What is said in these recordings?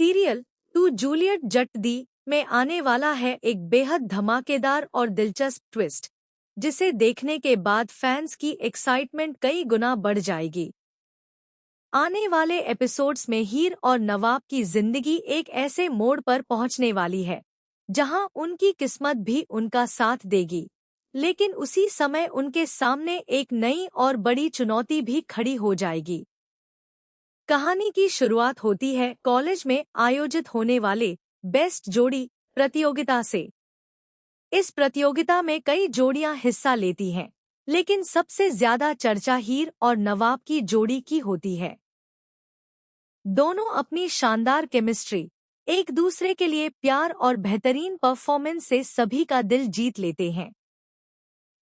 Serial तू Juliet जट दी में आने वाला है एक बेहद धमाकेदार और दिलचस्प ट्विस्ट, जिसे देखने के बाद फैंस की एक्साइटमेंट कई गुना बढ़ जाएगी। आने वाले एपिसोड्स में हीर और नवाब की जिंदगी एक ऐसे मोड़ पर पहुंचने वाली है जहां उनकी किस्मत भी उनका साथ देगी, लेकिन उसी समय उनके सामने एक नई और बड़ी चुनौती भी खड़ी हो जाएगी। कहानी की शुरुआत होती है कॉलेज में आयोजित होने वाले बेस्ट जोड़ी प्रतियोगिता से। इस प्रतियोगिता में कई जोड़ियां हिस्सा लेती हैं, लेकिन सबसे ज्यादा चर्चा हीर और नवाब की जोड़ी की होती है। दोनों अपनी शानदार केमिस्ट्री, एक दूसरे के लिए प्यार और बेहतरीन परफॉर्मेंस से सभी का दिल जीत लेते हैं।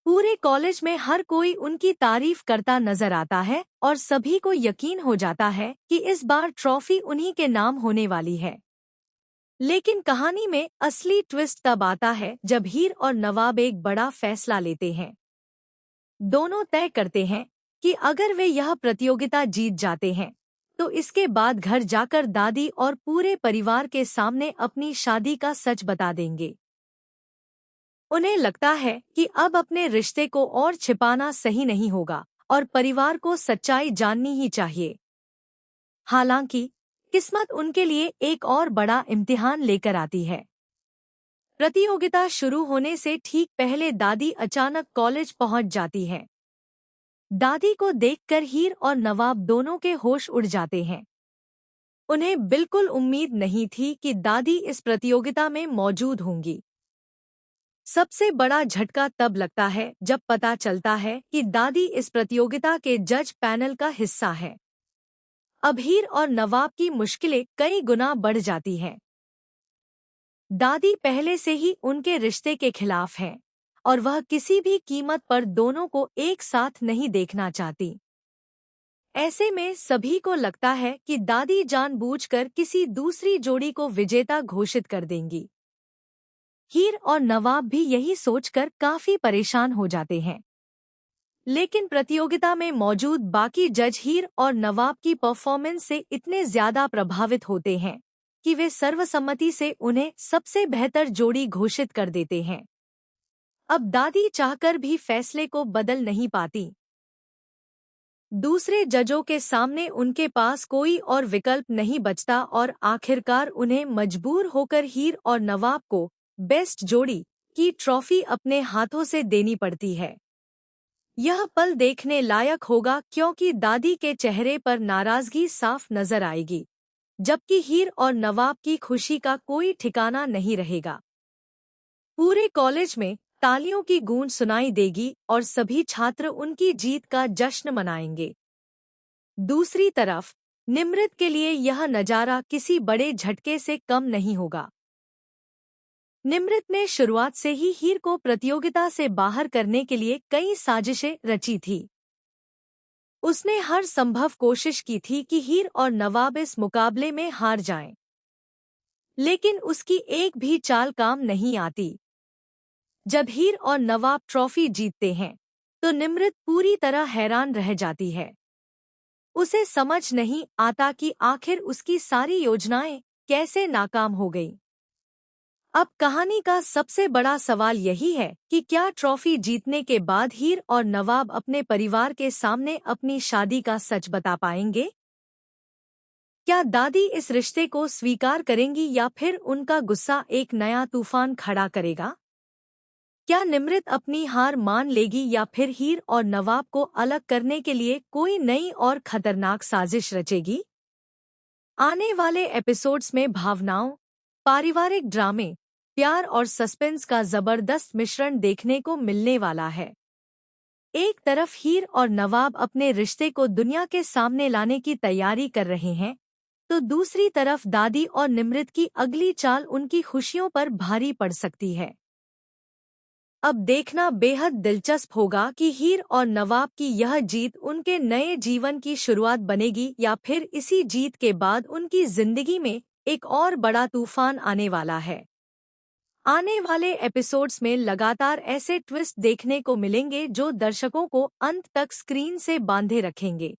पूरे कॉलेज में हर कोई उनकी तारीफ करता नजर आता है और सभी को यकीन हो जाता है कि इस बार ट्रॉफी उन्हीं के नाम होने वाली है। लेकिन कहानी में असली ट्विस्ट तब आता है जब हीर और नवाब एक बड़ा फैसला लेते हैं। दोनों तय करते हैं कि अगर वे यह प्रतियोगिता जीत जाते हैं तो इसके बाद घर जाकर दादी और पूरे परिवार के सामने अपनी शादी का सच बता देंगे। उन्हें लगता है कि अब अपने रिश्ते को और छिपाना सही नहीं होगा और परिवार को सच्चाई जाननी ही चाहिए। हालांकि किस्मत उनके लिए एक और बड़ा इम्तिहान लेकर आती है। प्रतियोगिता शुरू होने से ठीक पहले दादी अचानक कॉलेज पहुंच जाती है। दादी को देखकर हीर और नवाब दोनों के होश उड़ जाते हैं। उन्हें बिल्कुल उम्मीद नहीं थी कि दादी इस प्रतियोगिता में मौजूद होंगी। सबसे बड़ा झटका तब लगता है जब पता चलता है कि दादी इस प्रतियोगिता के जज पैनल का हिस्सा है। अब हीर और नवाब की मुश्किलें कई गुना बढ़ जाती हैं। दादी पहले से ही उनके रिश्ते के खिलाफ हैं और वह किसी भी कीमत पर दोनों को एक साथ नहीं देखना चाहती। ऐसे में सभी को लगता है कि दादी जानबूझकर किसी दूसरी जोड़ी को विजेता घोषित कर देंगी। हीर और नवाब भी यही सोचकर काफी परेशान हो जाते हैं। लेकिन प्रतियोगिता में मौजूद बाकी जज हीर और नवाब की परफॉर्मेंस से इतने ज्यादा प्रभावित होते हैं कि वे सर्वसम्मति से उन्हें सबसे बेहतर जोड़ी घोषित कर देते हैं। अब दादी चाहकर भी फैसले को बदल नहीं पाती। दूसरे जजों के सामने उनके पास कोई और विकल्प नहीं बचता और आखिरकार उन्हें मजबूर होकर हीर और नवाब को बेस्ट जोड़ी की ट्रॉफी अपने हाथों से देनी पड़ती है। यह पल देखने लायक होगा क्योंकि दादी के चेहरे पर नाराजगी साफ नजर आएगी, जबकि हीर और नवाब की खुशी का कोई ठिकाना नहीं रहेगा। पूरे कॉलेज में तालियों की गूंज सुनाई देगी और सभी छात्र उनकी जीत का जश्न मनाएंगे। दूसरी तरफ निमृत के लिए यह नजारा किसी बड़े झटके से कम नहीं होगा। निमृत ने शुरुआत से ही हीर को प्रतियोगिता से बाहर करने के लिए कई साजिशें रची थी। उसने हर संभव कोशिश की थी कि हीर और नवाब इस मुकाबले में हार जाएं, लेकिन उसकी एक भी चाल काम नहीं आती। जब हीर और नवाब ट्रॉफी जीतते हैं तो निमृत पूरी तरह हैरान रह जाती है। उसे समझ नहीं आता कि आखिर उसकी सारी योजनाएं कैसे नाकाम हो गईं। अब कहानी का सबसे बड़ा सवाल यही है कि क्या ट्रॉफी जीतने के बाद हीर और नवाब अपने परिवार के सामने अपनी शादी का सच बता पाएंगे? क्या दादी इस रिश्ते को स्वीकार करेंगी या फिर उनका गुस्सा एक नया तूफान खड़ा करेगा? क्या निमृत अपनी हार मान लेगी या फिर हीर और नवाब को अलग करने के लिए कोई नई और खतरनाक साजिश रचेगी? आने वाले एपिसोड्स में भावनाओं, पारिवारिक ड्रामे, प्यार और सस्पेंस का जबरदस्त मिश्रण देखने को मिलने वाला है। एक तरफ हीर और नवाब अपने रिश्ते को दुनिया के सामने लाने की तैयारी कर रहे हैं, तो दूसरी तरफ दादी और निमृत की अगली चाल उनकी खुशियों पर भारी पड़ सकती है। अब देखना बेहद दिलचस्प होगा कि हीर और नवाब की यह जीत उनके नए जीवन की शुरुआत बनेगी या फिर इसी जीत के बाद उनकी जिंदगी में एक और बड़ा तूफान आने वाला है। आने वाले एपिसोड्स में लगातार ऐसे ट्विस्ट देखने को मिलेंगे जो दर्शकों को अंत तक स्क्रीन से बांधे रखेंगे।